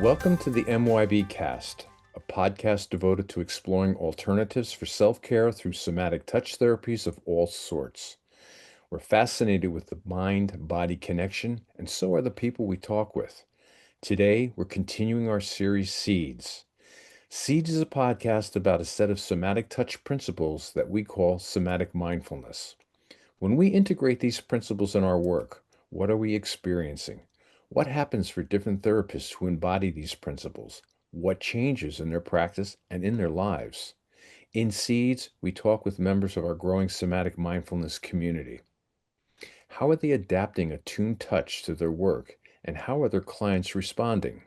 Welcome to the MYBcast, a podcast devoted to exploring alternatives for self-care through somatic touch therapies of all sorts. We're fascinated with the mind-body connection, and so are the people we talk with. Today, we're continuing our series Seeds. Seeds is a podcast about a set of somatic touch principles that we call somatic mindfulness. When we integrate these principles in our work, what are we experiencing? What happens for different therapists who embody these principles? What changes in their practice and in their lives? In Seeds, we talk with members of our growing somatic mindfulness community. How are they adapting a tuned touch to their work, and how are their clients responding?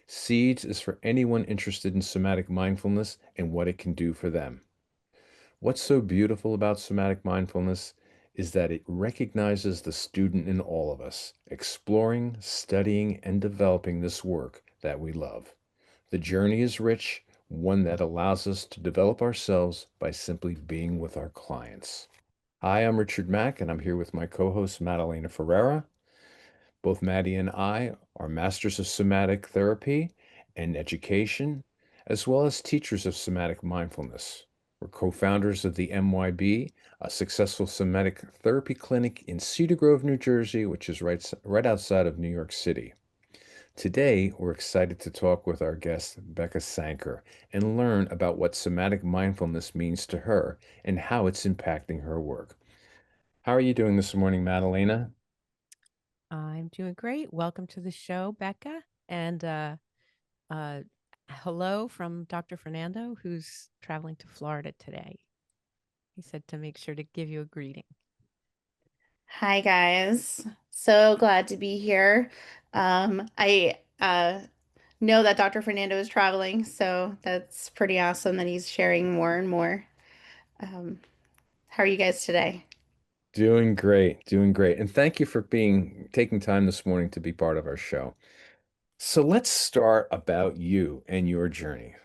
Seeds is for anyone interested in somatic mindfulness and what it can do for them. What's so beautiful about somatic mindfulness is that it recognizes the student in all of us, exploring, studying, and developing this work that we love. The journey is rich, one that allows us to develop ourselves by simply being with our clients. Hi, I'm Richard Mack, and I'm here with my co-host Madelana Ferrara. Both Maddie and I are masters of somatic therapy and education, as well as teachers of somatic mindfulness. We're co-founders of the MYB, a successful somatic therapy clinic in Cedar Grove, New Jersey, which is right outside of New York City. Today, we're excited to talk with our guest, Becca Sanker, and learn about what somatic mindfulness means to her and how it's impacting her work. How are you doing this morning, Madalena? I'm doing great. Welcome to the show, Becca. And uh, hello from Dr. Fernando, who's traveling to Florida today. He said to make sure to give you a greeting. Hi guys. So glad to be here. I know that Dr. Fernando is traveling, so that's pretty awesome that he's sharing more and more. Um, how are you guys today? Doing great, doing great. And thank you for taking time this morning to be part of our show. So let's start about you and your journey.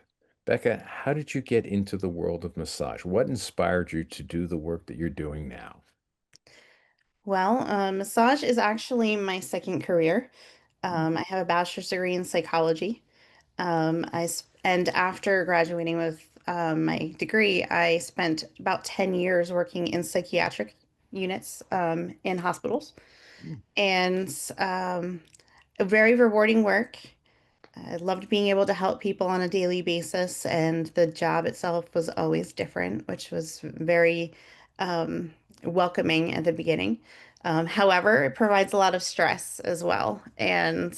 Becca, how did you get into the world of massage? What inspired you to do the work that you're doing now? Well, massage is actually my second career. I have a bachelor's degree in psychology. And after graduating with my degree, I spent about 10 years working in psychiatric units in hospitals. Mm. And a very rewarding work. I loved being able to help people on a daily basis, and the job itself was always different, which was very um, welcoming at the beginning. However, it provides a lot of stress as well, and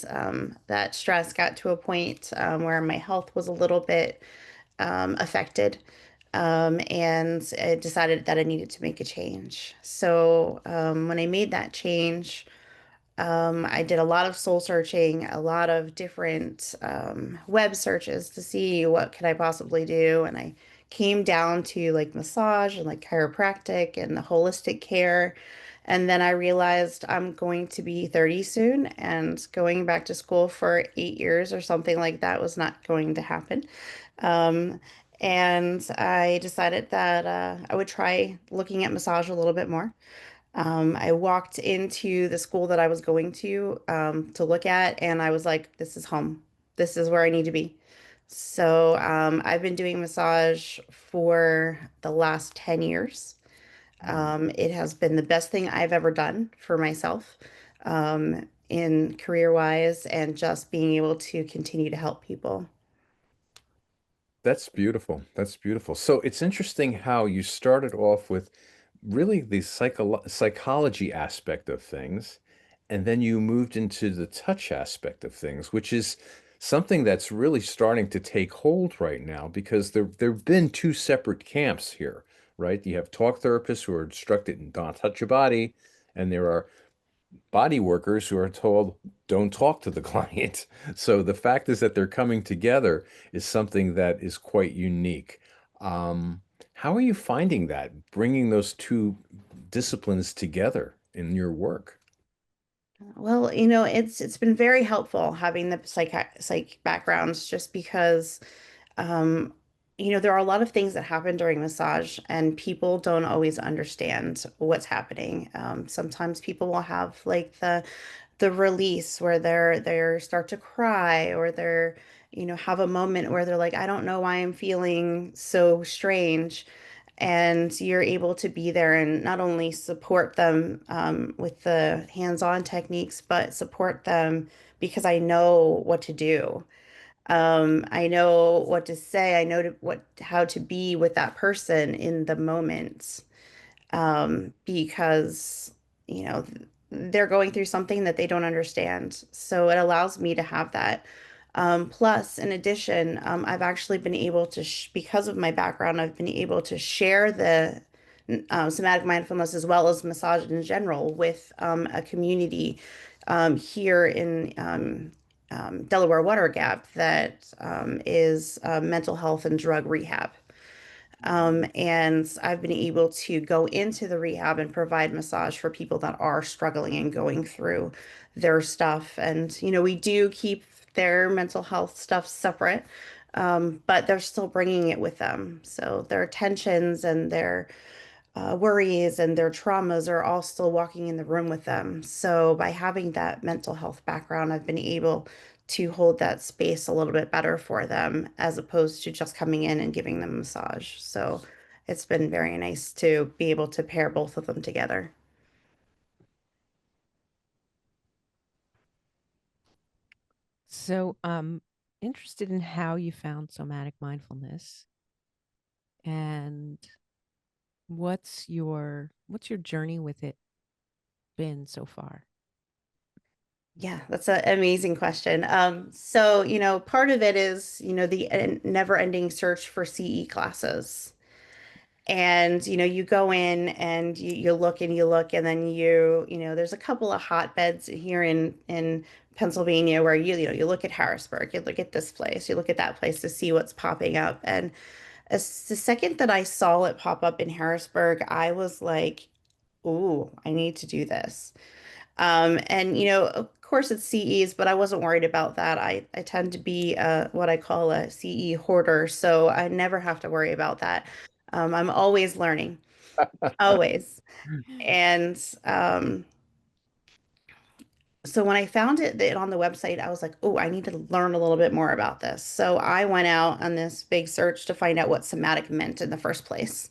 that stress got to a point where my health was a little bit affected, and I decided that I needed to make a change. So when I made that change, I did a lot of soul searching, a lot of different web searches to see what could I possibly do, and I came down to like massage and like chiropractic and the holistic care. And then I realized I'm going to be 30 soon, and going back to school for 8 years or something like that was not going to happen. Um, and I decided that I would try looking at massage a little bit more. I walked into the school that I was going to look at, and I was like, this is home. This is where I need to be. So I've been doing massage for the last 10 years. It has been the best thing I've ever done for myself in career-wise and just being able to continue to help people. That's beautiful. That's beautiful. So it's interesting how you started off with really the psychology aspect of things, and then you moved into the touch aspect of things, which is something that's really starting to take hold right now because there've been two separate camps here, right? You have talk therapists who are instructed in don't touch your body, and there are body workers who are told don't talk to the client. So the fact is that they're coming together is something that is quite unique. How are you finding that, bringing those two disciplines together in your work? Well, it's been very helpful having the psych backgrounds just because Um, there are a lot of things that happen during massage, and people don't always understand what's happening. Sometimes people will have like the the release where they start to cry, or they're, have a moment where they're like, I don't know why I'm feeling so strange. And you're able to be there and not only support them with the hands-on techniques, but support them because I know what to do. I know what to say. I know how to be with that person in the moment, because they're going through something that they don't understand. So it allows me to have that. Plus, in addition, I've actually been able to, because of my background, I've been able to share the somatic mindfulness as well as massage in general with a community here in Delaware Water Gap that is mental health and drug rehab. And I've been able to go into the rehab and provide massage for people that are struggling and going through their stuff. And, we do keep their mental health stuff separate, but they're still bringing it with them. So their tensions and their worries and their traumas are all still walking in the room with them. So by having that mental health background, I've been able to hold that space a little bit better for them as opposed to just coming in and giving them a massage. So it's been very nice to be able to pair both of them together. So, interested in how you found somatic mindfulness and what's your journey with it been so far? Yeah, that's an amazing question. So, part of it is, the never-ending search for CE classes. And, you go in and you look and you look, and then there's a couple of hotbeds here in Pennsylvania where you look at Harrisburg, you look at this place, you look at that place to see what's popping up. And the second that I saw it pop up in Harrisburg, I was like, ooh, I need to do this. And of course it's CEs, but I wasn't worried about that. I tend to be what I call a CE hoarder, so I never have to worry about that. I'm always learning, always. And so when I found it on the website, I was like, oh, I need to learn a little bit more about this. So I went out on this big search to find out what somatic meant in the first place.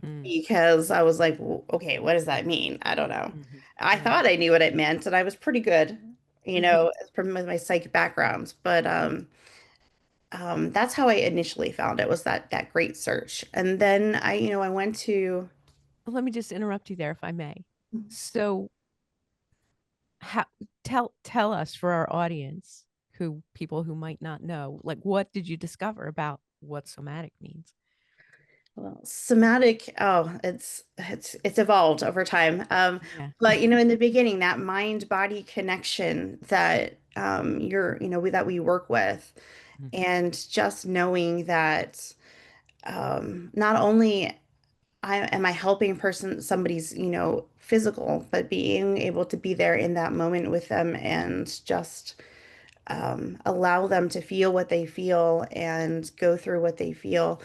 Mm, Because I was like, okay, what does that mean? I don't know. mhm, I mhm, thought I knew what it meant, and I was pretty good, mhm. from my psych background. But that's how I initially found it, was that great search. And then I went to, Let me just interrupt you there, if I may. So, how, tell us, for our audience, who people who might not know, like, what did you discover about what somatic means? well, somatic. Oh, it's evolved over time. Yeah. But in the beginning, that mind-body connection that that we work with, Mhm, and just knowing that not only am I helping somebody's, physical, but being able to be there in that moment with them and just allow them to feel what they feel and go through what they feel.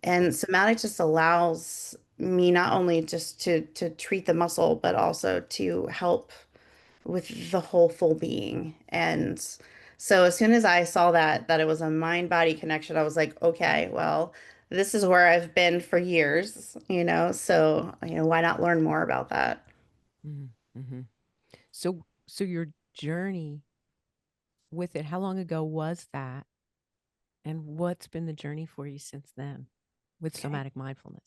And somatic just allows me not only just to treat the muscle, but also to help with the whole full being. And so as soon as I saw that it was a mind body connection, I was like, okay, well, this is where I've been for years, so why not learn more about that? mhm, mhm. So your journey with it, how long ago was that? And what's been the journey for you since then with Okay. somatic mindfulness?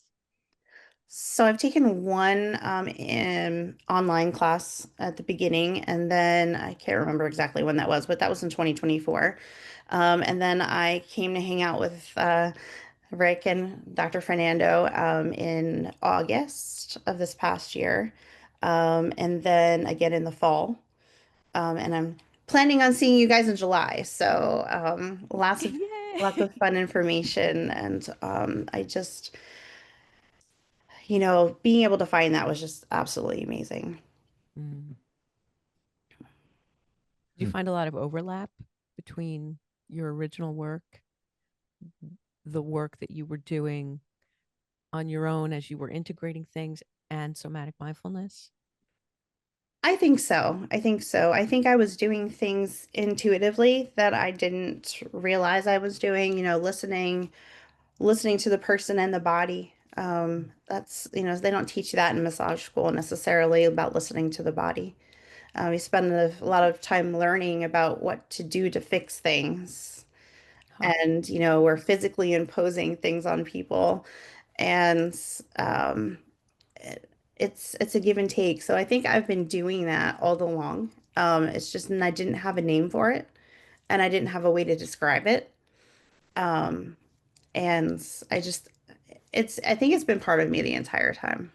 So I've taken one in online class at the beginning, and then I can't remember exactly when that was, but that was in 2024. And then I came to hang out with Rick and Dr. Fernando in August of this past year, and then again in the fall. And I'm planning on seeing you guys in July. So lots Yay. of fun information, and I just being able to find that was just absolutely amazing. Mm. Did you find a lot of overlap between your original work, the work that you were doing on your own as you were integrating things, and somatic mindfulness? I think so. I think so. I think I was doing things intuitively that I didn't realize I was doing, listening to the person and the body. That's, they don't teach you that in massage school necessarily about listening to the body. We spend a lot of time learning about what to do to fix things. Huh. And, we're physically imposing things on people. And it's a give and take. So I think I've been doing that all along. It's just, and I didn't have a name for it, and I didn't have a way to describe it. Um, and I just, I think it's been part of me the entire time.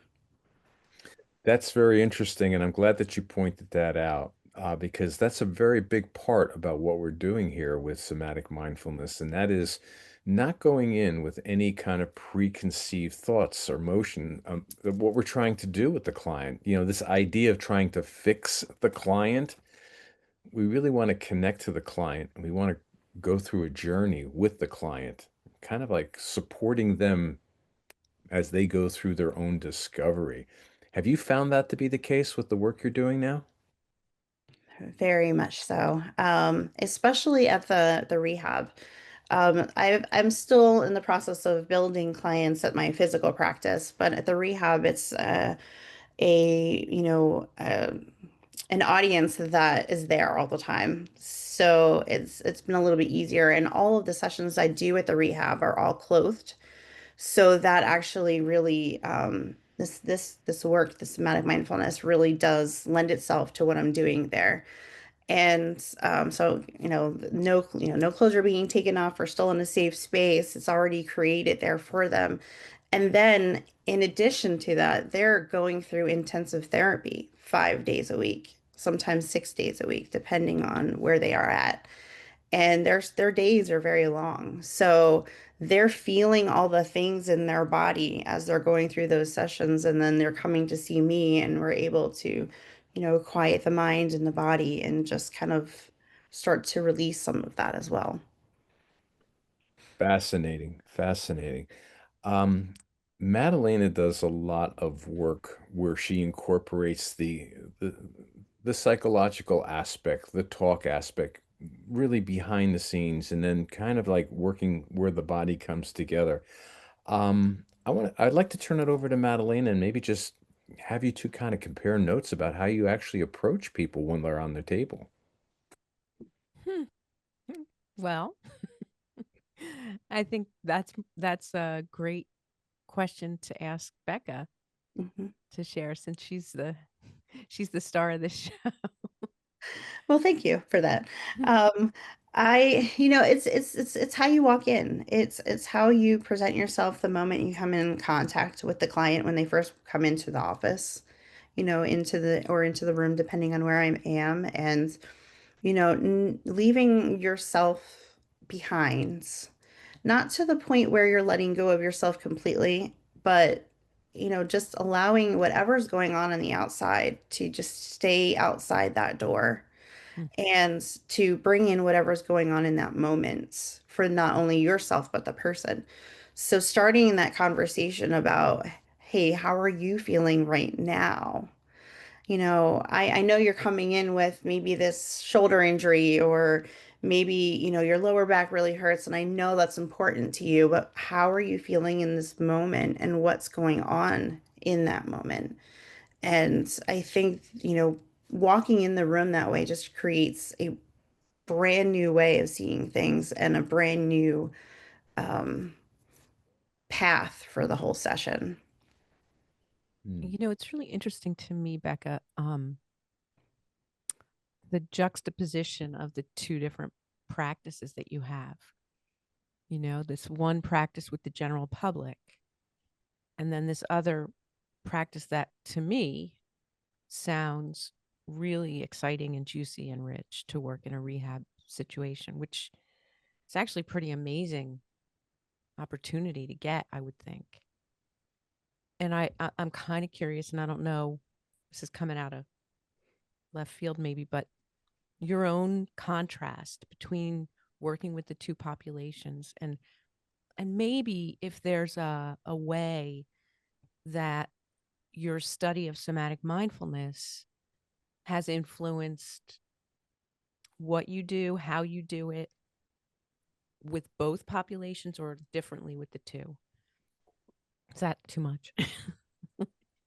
That's very interesting, and I'm glad that you pointed that out because that's a very big part about what we're doing here with somatic mindfulness, and that is not going in with any kind of preconceived thoughts or motion of what we're trying to do with the client. This idea of trying to fix the client, we really want to connect to the client, and we want to go through a journey with the client, kind of like supporting them as they go through their own discovery. Have you found that to be the case with the work you're doing now? Very much so. Especially at the rehab. I'm still in the process of building clients at my physical practice, but at the rehab, it's a, an audience that is there all the time. So it's been a little bit easier. And all of the sessions I do at the rehab are all clothed. So that actually really this work, this somatic mindfulness really does lend itself to what I'm doing there. And so, no clothes are being taken off or still in a safe space. It's already created there for them. And then, in addition to that, they're going through intensive therapy 5 days a week, sometimes 6 days a week, depending on where they are at. And their days are very long. So they're feeling all the things in their body as they're going through those sessions, and then they're coming to see me, and we're able to, quiet the mind and the body and just kind of start to release some of that as well. Fascinating, fascinating. Um, Madelana does a lot of work where she incorporates the the psychological aspect, the talk aspect, really behind the scenes, and then kind of like working where the body comes together. I'd like to turn it over to Madelena and maybe just have you two kind of compare notes about how you actually approach people when they're on the table. Hmm. Well, I think that's a great question to ask Becca Mhm. to share since she's the star of the show. Well, thank you for that. Um, it's how you walk in. It's how you present yourself the moment you come in contact with the client when they first come into the office, into the room, depending on where I am, and leaving yourself behind, not to the point where you're letting go of yourself completely, but just allowing whatever's going on the outside to just stay outside that door Hmm. and to bring in whatever's going on in that moment for not only yourself but the person. So starting that conversation about, hey, how are you feeling right now? I know you're coming in with maybe this shoulder injury, or maybe, your lower back really hurts, and I know that's important to you, but how are you feeling in this moment and what's going on in that moment? And I think, walking in the room that way just creates a brand new way of seeing things and a brand new um, path for the whole session. Hmm. It's really interesting to me, Becca, the juxtaposition of the two different practices that you have. This one practice with the general public, and then this other practice that to me sounds really exciting and juicy and rich to work in a rehab situation, which is actually pretty amazing opportunity to get, I would think. And I'm kind of curious, and I don't know, this is coming out of left field maybe, but your own contrast between working with the two populations, and maybe if there's a way that your study of somatic mindfulness has influenced what you do, how you do it with both populations or differently with the two? Is that too much?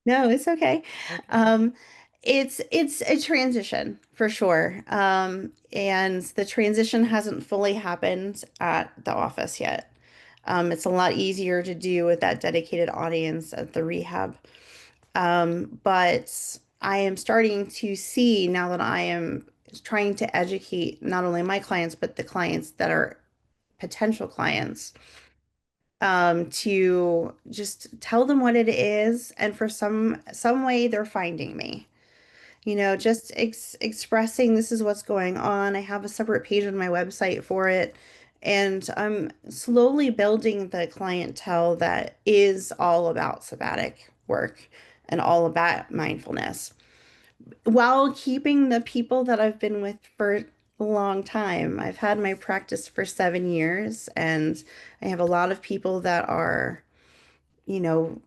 No, it's okay. Okay. Um, it's a transition for sure. And the transition hasn't fully happened at the office yet. It's a lot easier to do with that dedicated audience at the rehab. But I am starting to see now that I am trying to educate not only my clients, but the clients that are potential clients, to just tell them what it is. And for some way, they're finding me. Just expressing this is what's going on. I have a separate page on my website for it. And I'm slowly building the clientele that is all about somatic work and all about mindfulness while keeping the people that I've been with for a long time. I've had my practice for 7 years, and I have a lot of people that are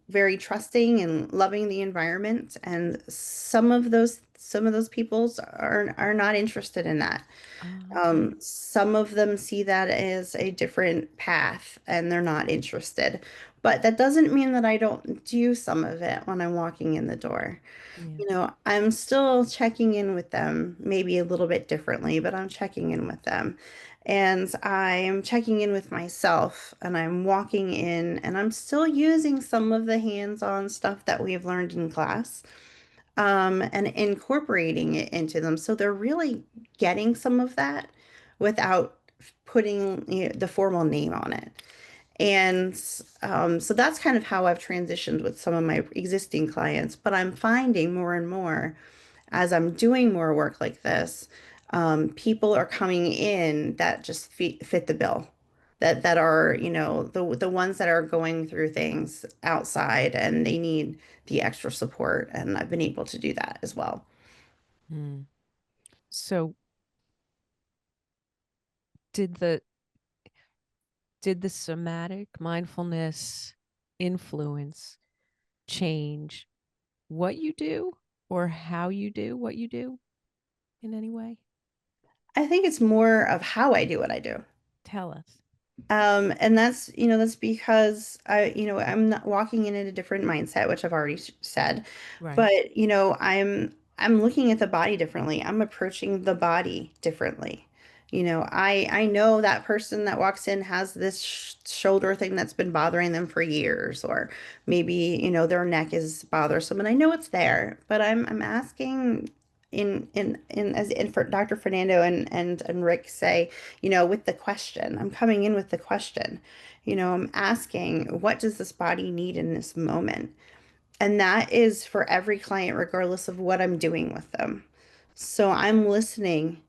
very trusting and loving the environment. And some of those peoples are not interested in that. Oh, okay. Some of them see that as a different path and they're not interested. But that doesn't mean that I don't do some of it when I'm walking in the door. Yeah. I'm still checking in with them, maybe a little bit differently, but I'm checking in with them. And I'm checking in with myself, and I'm walking in, and I'm still using some of the hands-on stuff that we've learned in class, and incorporating it into them. So they're really getting some of that without putting, the formal name on it. And so that's kind of how I've transitioned with some of my existing clients. But I'm finding more and more as I'm doing more work like this, people are coming in that just fit the bill. That are, the ones that are going through things outside and they need the extra support. And I've been able to do that as well. Hmm. So did the did the somatic mindfulness influence change what you do or how you do what you do in any way? I think it's more of how I do what I do. Tell us. And that's because I'm not walking in a different mindset, which I've already said, Right. but I'm looking at the body differently. I'm approaching the body differently. I know that person that walks in has this shoulder thing that's been bothering them for years, or maybe, their neck is bothersome, and I know it's there, but I'm asking as for Dr. Fernando and Rick say, with the question. I'm coming in with the question. I'm asking, what does this body need in this moment? And that is for every client, regardless of what I'm doing with them. So I'm listening,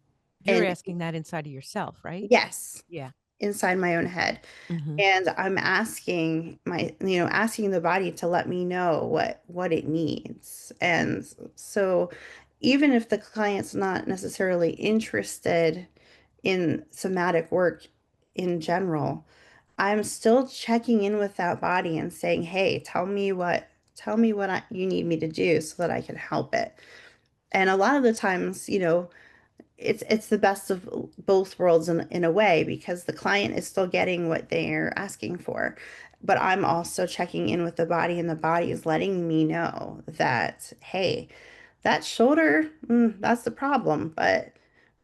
You're and asking that inside of yourself, right? yes, Yeah. inside my own head. Mm-hmm. And I'm asking the body to let me know what it needs. And so even if the client's not necessarily interested in somatic work in general, I'm still checking in with that body and saying, "Hey, tell me what you need me to do so that I can help it." And a lot of the times, it's the best of both worlds in a way, because the client is still getting what they're asking for. But I'm also checking in with the body, and the body is letting me know that, hey, that shoulder, that's the problem. But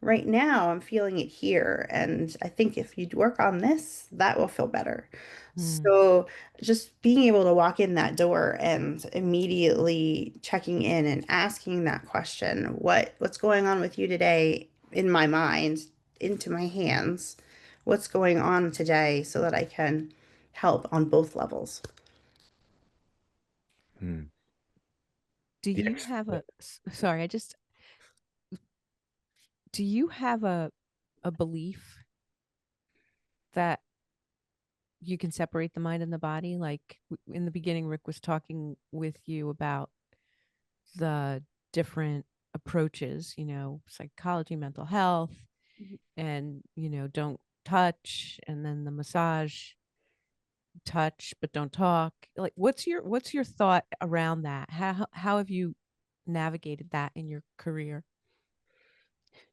right now, I'm feeling it here. And I think if you work on this, that will feel better. Mm. So just being able to walk in that door and immediately checking in and asking that question, what's going on with you today, in my mind, into my hands, what's going on today, so that I can help on both levels. Hmm. Do The you ex- have sorry, do you have a belief that you can separate the mind and the body? Like in the beginning, Rick was talking with you about the different approaches, psychology, mental health, and, don't touch, and then the massage, touch but don't talk. Like what's your thought around that? How have you navigated that in your career?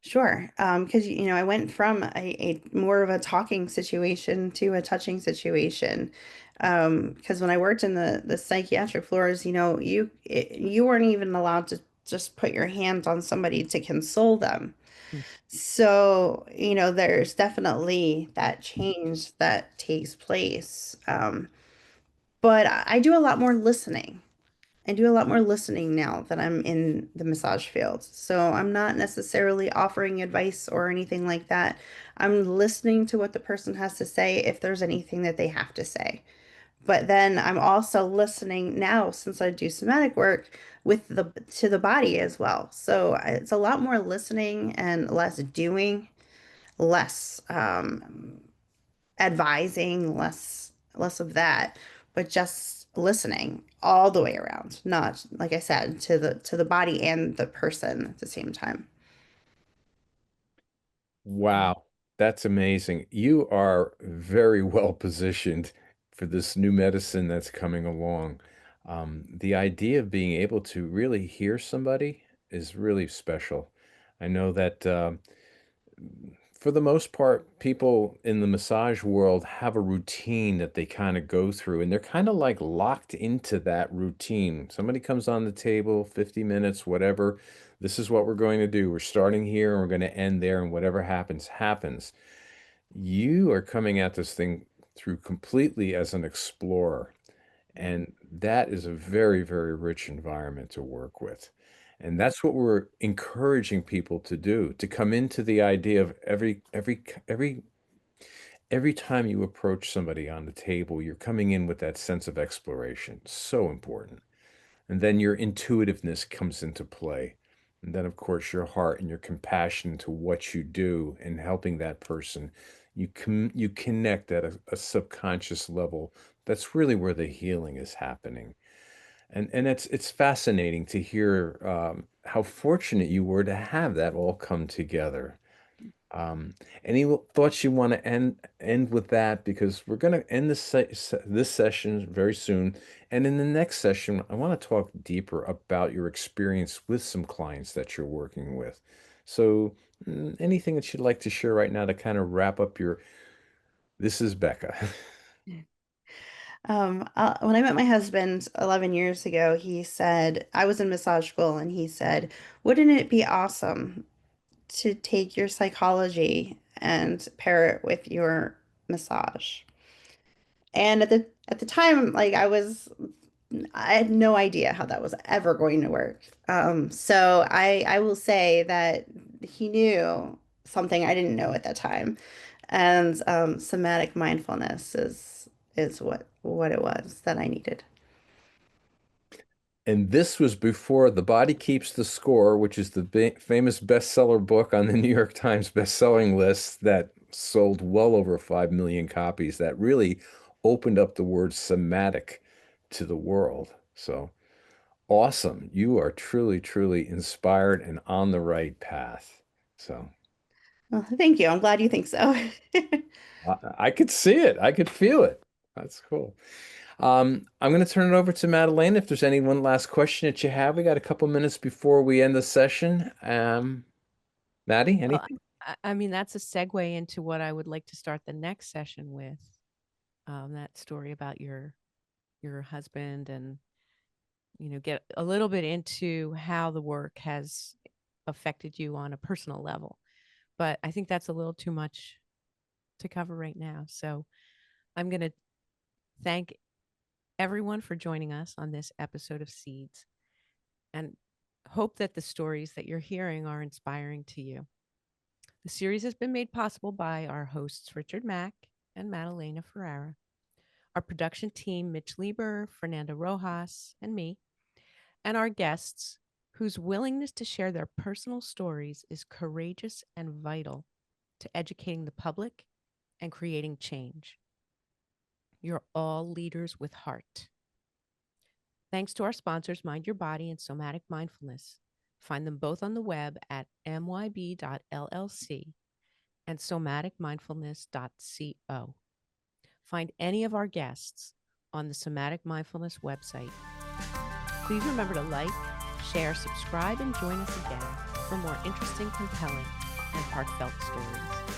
Sure. Because, I went from a more of a talking situation to a touching situation. Because when I worked in the psychiatric floors, you weren't even allowed to just put your hands on somebody to console them. Mm. So, there's definitely that change that takes place. But I do a lot more listening. I do a lot more listening now that I'm in the massage field. So I'm not necessarily offering advice or anything like that. I'm listening to what the person has to say if there's anything that they have to say. But then I'm also listening now since I do somatic work with the to the body as well. So it's a lot more listening and less doing, less advising, less of that, but just listening all the way around, not like I said, to the body and the person at the same time. Yeah. Wow, that's amazing. You are very well positioned for this new medicine that's coming along. The idea of being able to really hear somebody is really special. I know that for the most part, people in the massage world have a routine that they kind of go through, and they're kind of like locked into that routine. Somebody comes on the table, 50 minutes, whatever. This is what we're going to do. We're starting here and we're going to end there, and whatever happens, happens. You are coming at this thing through completely as an explorer. And that is a very, very rich environment to work with. And that's what we're encouraging people to do, to come into the idea of every time you approach somebody on the table, you're coming in with that sense of exploration. So important. And then your intuitiveness comes into play. And then, of course, your heart and your compassion to what you do and helping that person. You connect at a subconscious level. That's really where the healing is happening. And it's fascinating to hear how fortunate you were to have that all come together. Um, any thoughts you want to end with that? Because we're going to end this session very soon, and in the next session, I want to talk deeper about your experience with some clients that you're working with. So, anything that you'd like to share right now to kind of wrap up your This is Becca. When I met my husband 11 years ago, he said, I was in massage school, and he said, wouldn't it be awesome to take your psychology and pair it with your massage? And at the time, like I had no idea how that was ever going to work. So I will say that he knew something I didn't know at that time, and somatic mindfulness is what it was that I needed. And this was before The Body Keeps the Score, which is the famous bestseller book on the New York Times bestselling list that sold well over 5 million copies, that really opened up the word somatic to the world. So awesome. You are truly, truly inspired and on the right path. So Well, thank you. I'm glad you think so. I could see it. I could feel it. That's cool. I'm going to turn it over to Madeline. If there's any one last question that you have, we got a couple minutes before we end the session. Maddie, Well, anything? I mean, that's a segue into what I would like to start the next session with. That story about your husband, and get a little bit into how the work has affected you on a personal level. But I think that's a little too much to cover right now. So I'm going to thank everyone for joining us on this episode of Seeds, and hope that the stories that you're hearing are inspiring to you. The series has been made possible by our hosts, Richard Mack and Madelana Ferrara, our production team, Mitch Lieber, Fernando Rojas, and me, and our guests, whose willingness to share their personal stories is courageous and vital to educating the public and creating change. You're all leaders with heart. Thanks to our sponsors, Mind Your Body and Somatic Mindfulness. Find them both on the web at myb.llc and somaticmindfulness.co. Find any of our guests on the Somatic Mindfulness website. Please remember to like, Share, subscribe, and join us again for more interesting, compelling, and heartfelt stories.